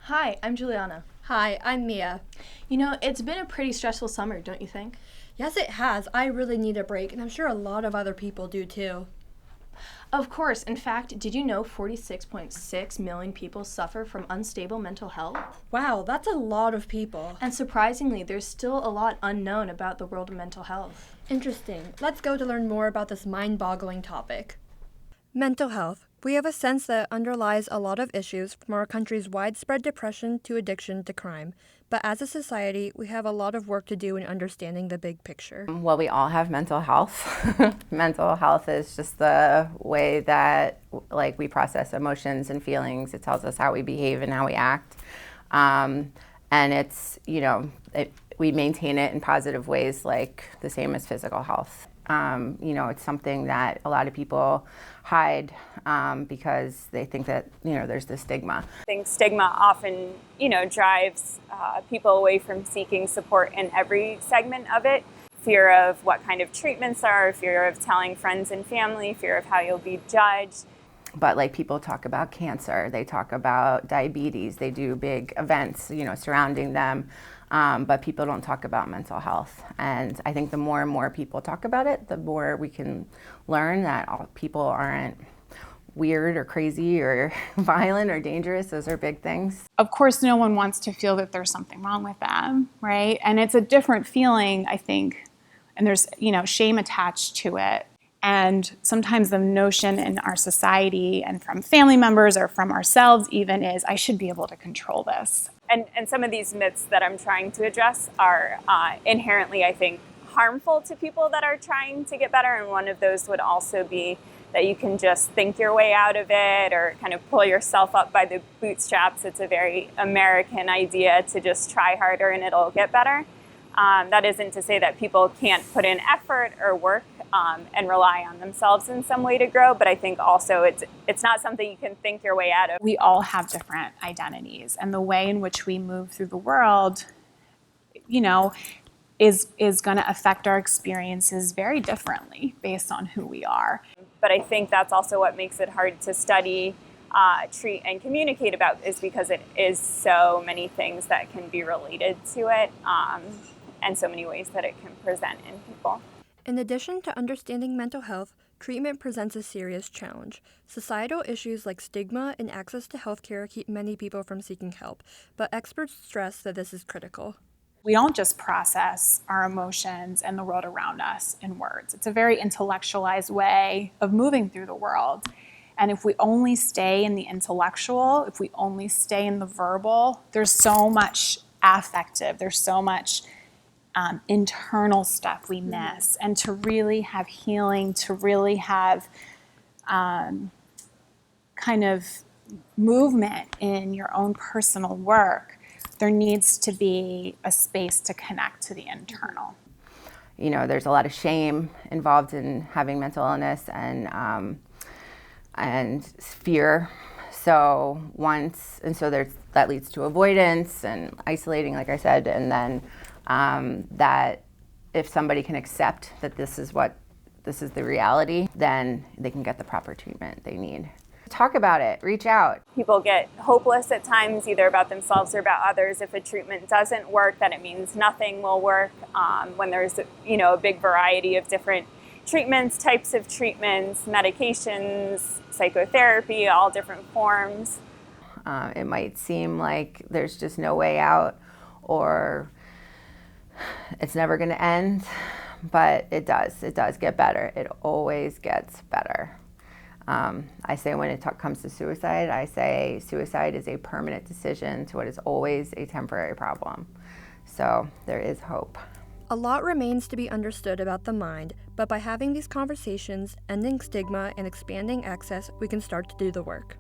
Hi, I'm Juliana. Hi, I'm Mia. You know, it's been a pretty stressful summer, don't you think? Yes, it has. I really need a break, and I'm sure a lot of other people do too. Of course. In fact, did you know 46.6 million people suffer from unstable mental health? Wow, that's a lot of people. And surprisingly, there's still a lot unknown about the world of mental health. Interesting. Let's go to learn more about this mind-boggling topic. Mental health. We have a sense that it underlies a lot of issues from our country's widespread depression to addiction to crime. But as a society, we have a lot of work to do in understanding the big picture. Well, we all have mental health. Mental health is just the way that we process emotions and feelings. It tells us how we behave and how we act. And it's, we maintain it in positive ways, like the same as physical health. It's something that a lot of people hide because they think that, there's this stigma. I think stigma often, drives people away from seeking support in every segment of it. Fear of what kind of treatments are, fear of telling friends and family, fear of how you'll be judged. But people talk about cancer, they talk about diabetes, they do big events, surrounding them. But people don't talk about mental health. And I think the more and more people talk about it, the more we can learn that all people aren't weird or crazy or violent or dangerous. Those are big things. Of course, no one wants to feel that there's something wrong with them, right? And it's a different feeling, I think, and there's, shame attached to it. And sometimes the notion in our society and from family members or from ourselves even is, I should be able to control this. And some of these myths that I'm trying to address are inherently, I think, harmful to people that are trying to get better. And one of those would also be that you can just think your way out of it or kind of pull yourself up by the bootstraps. It's a very American idea to just try harder and it'll get better. That isn't to say that people can't put in effort or work and rely on themselves in some way to grow, but I think also it's not something you can think your way out of. We all have different identities, and the way in which we move through the world, is going to affect our experiences very differently based on who we are. But I think that's also what makes it hard to study, treat, and communicate about, is because it is so many things that can be related to it, and so many ways that it can present in people. In addition to understanding mental health, treatment presents a serious challenge. Societal issues like stigma and access to healthcare keep many people from seeking help, but experts stress that this is critical. We don't just process our emotions and the world around us in words. It's a very intellectualized way of moving through the world. And if we only stay in the intellectual, if we only stay in the verbal, there's so much affective, there's so much internal stuff we miss. And to really have healing, to really have kind of movement in your own personal work, there needs to be a space to connect to the internal. There's a lot of shame involved in having mental illness and fear. So that leads to avoidance and isolating, like I said, and then that if somebody can accept that this is the reality, then they can get the proper treatment they need. Talk about it, reach out. People get hopeless at times, either about themselves or about others. If a treatment doesn't work, then it means nothing will work. When there's a big variety of different treatments, types of treatments, medications, psychotherapy, all different forms. It might seem like there's just no way out or it's never going to end, but it does get better. It always gets better. I say when it comes to suicide, I say suicide is a permanent decision to what is always a temporary problem. So there is hope. A lot remains to be understood about the mind, but by having these conversations, ending stigma, and expanding access, we can start to do the work.